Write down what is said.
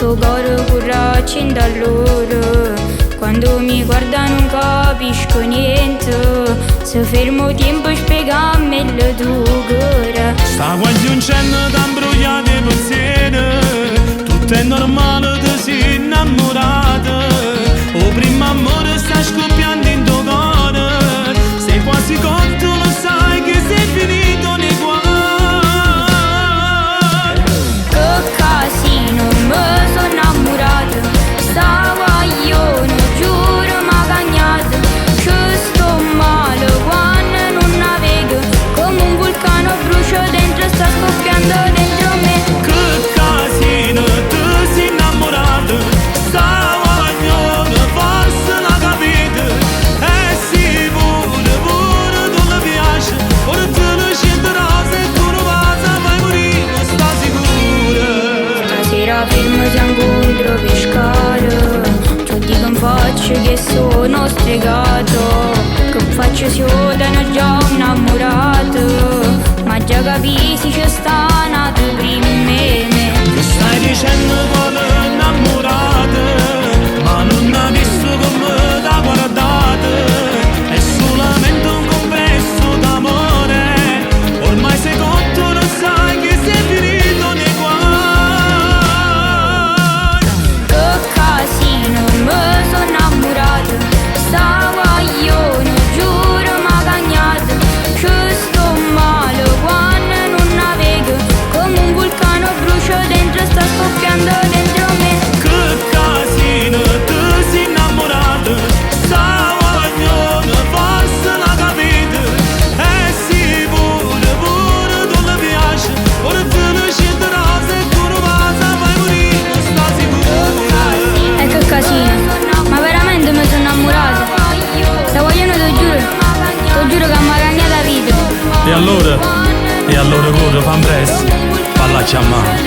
sto coro curracci da loro. Quando mi guardano non capisco niente, se fermo tempo spiegammi il tuo cuore. Sta quasi un cenno d'ambrogliate pensieri, tutto è normale, ti sei innamorata. O primo amore sta scoppiando in tuo cuore, sei quasi cotto, lo sai che sei finito nei cuori. Che casino, mi sono innamorata, sta guaglione, giuro m'ha cagnato. Ci sto male quando non la vedo, come un vulcano brucio dentro, sta scoppiando dentro me. Che casino, ti sei innamorato, sta guaglione, forse la capite. Sì, pure tu le piace, ora te ne scenderà, se tu non vas mai morire, sta sicura. Stasera fermo ti incontro per scala, ti dico in faccia che sono stregato, che faccio se io te ne già innamorato, ma già capisci c'è sta nato prima me. Che stai dicendo vuole innamorate, ma non ha visto come da guardate. È solamente un confesso d'amore, ormai sei cotto, non sai che sei finito nei guai. Che casino, mi sono innamorata, sta guaglione, giuro m'ha cagnato. Ci sto male quando non la vedo, come un vulcano brucio dentro, sta scoppiando dentro me. Che casino, ti sei innamorato, sta guaglione, forse la capite. Sì, pure tu le piace, ora te ne scenderà, se tu non vas mai morire, sta sicura. Che casino, ma veramente mi sono innamorata, sta guaglione te giuro che m'ha cagnato la vita. E allora corro, fan presto, falla chiamare.